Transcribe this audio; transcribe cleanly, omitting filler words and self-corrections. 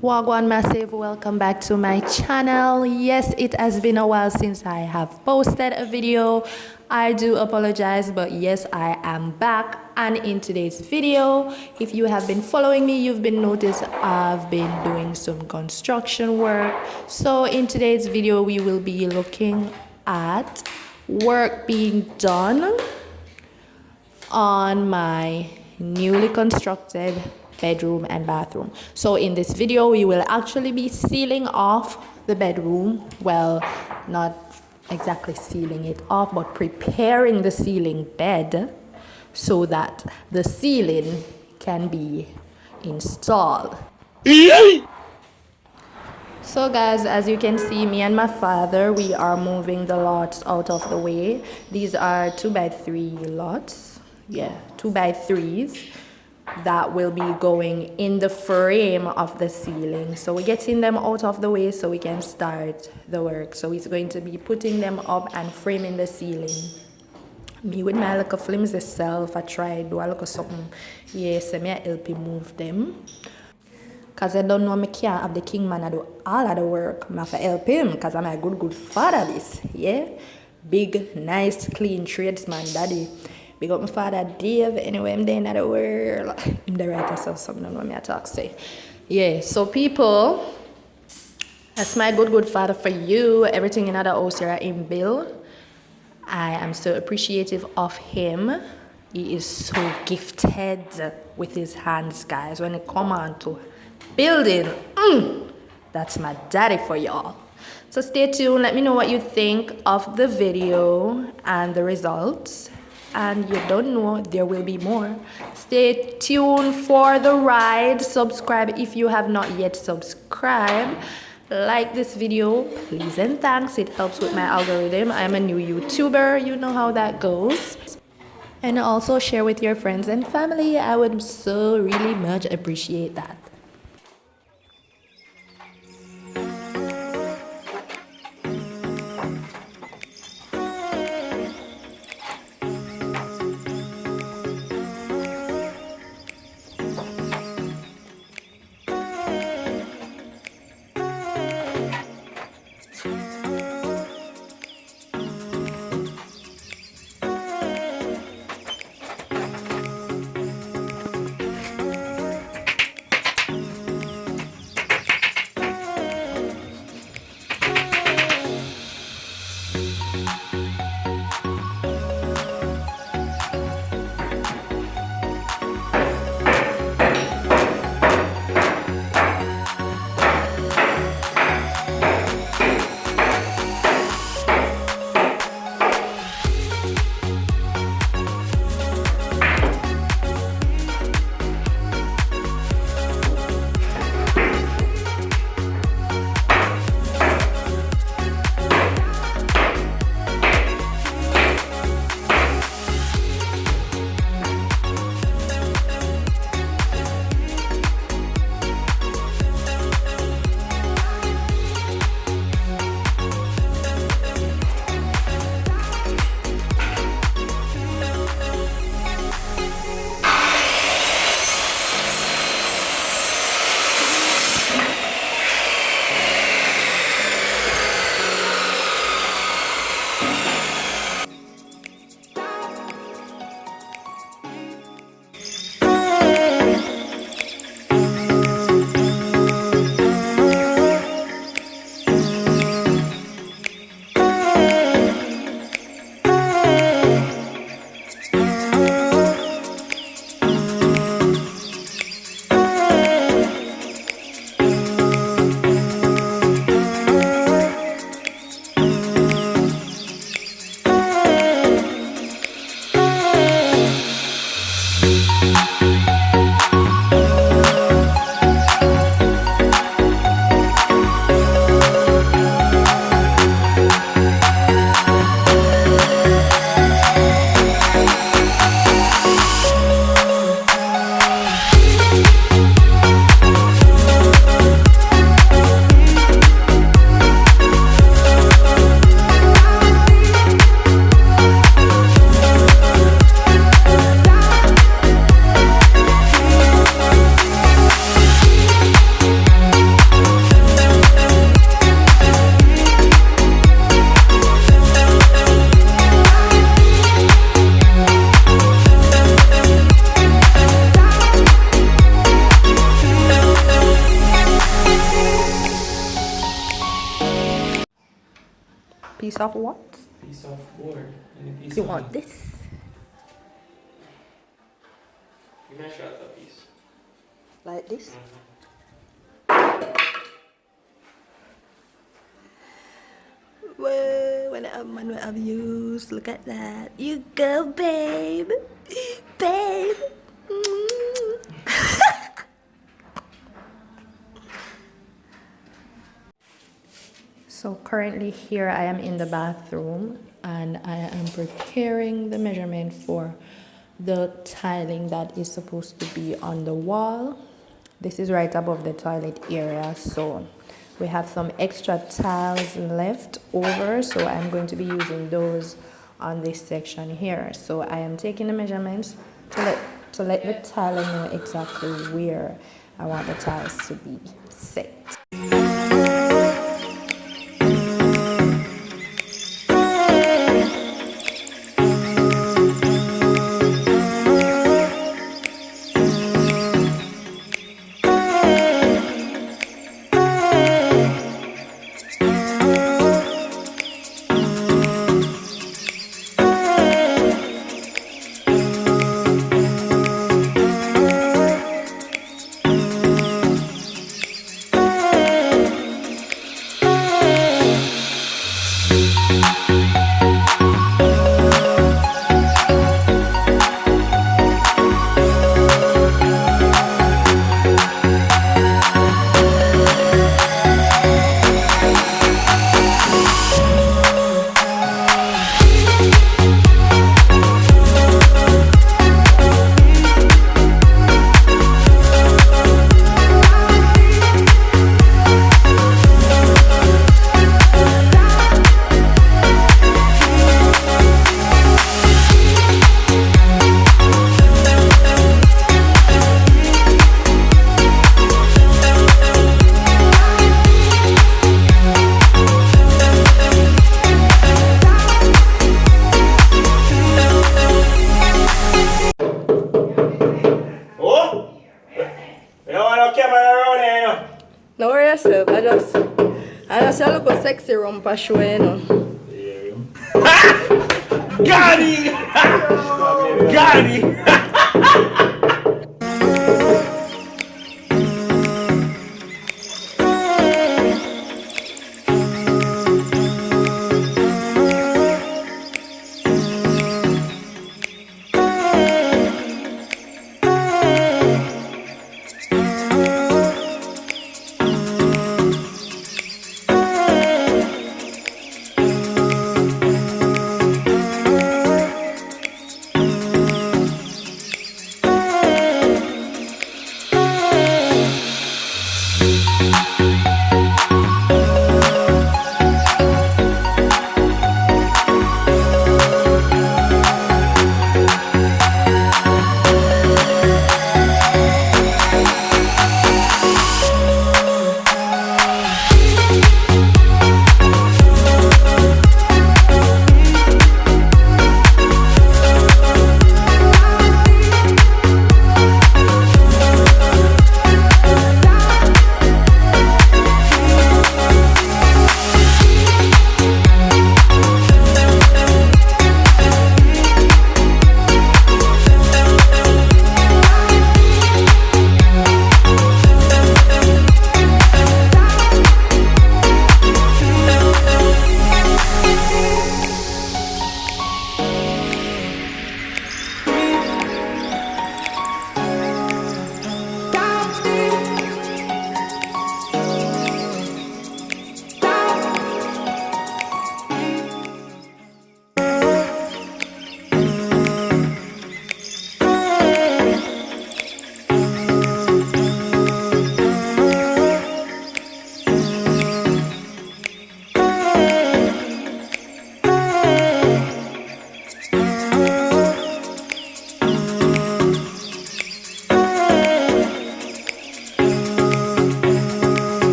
Wagwan Massive, welcome back to my channel. Yes, it has been a while since I have posted a video. I do apologize, but yes, I am back. And in today's video, if you have been following me, you've been noticed I've been doing some construction work. So in today's video, we will be looking at work being done on my newly constructed bedroom and bathroom. So in this video we will actually be sealing off the bedroom. Well, not exactly sealing it off, but preparing the ceiling bed so that the ceiling can be installed. So guys, as you can see, me and my father, we are moving the lots out of the way. These are 2x3 lots. Yeah, 2x3s that will be going in the frame of the ceiling. So we're getting them out of the way so we can start the work. So he's going to be putting them up and framing the ceiling. Me with my little flimsy self, I tried do a little something. Yes, I help him move them. Because I don't know me can't have the king man I do all of the work. I have to help him because I'm a good father this. Yeah? Big, nice, clean tradesman daddy. Big up my father Dave. Anyway, I'm there in the world. I'm the writer, so something don't know me I talk say. Yeah, so people, that's my good father for you. Everything in other house here in Bill. I am so appreciative of him. He is so gifted with his hands, guys. When it come on to building, that's my daddy for y'all. So stay tuned. Let me know what you think of the video and the results. And you don't know, there will be more. Stay tuned for the ride. Subscribe if you have not yet subscribed. Like this video, please and thanks. It helps with my algorithm. I'm a new YouTuber. You know how that goes. And also share with your friends and family. I would so really much appreciate that. of what? Piece of board. And a piece You of want wood. this? Give me a shot of piece. Like this? Whoa, when I have man, when I have views, look at that. You go, babe. Babe. So currently here I am in the bathroom and I am preparing the measurement for the tiling that is supposed to be on the wall. This is right above the toilet area, so we have some extra tiles left over, so I'm going to be using those on this section here. So I am taking the measurements to let the tiler know exactly where I want the tiles to be set. No worry yourself, I just look a sexy rumpa show, you know. Got it! Got it!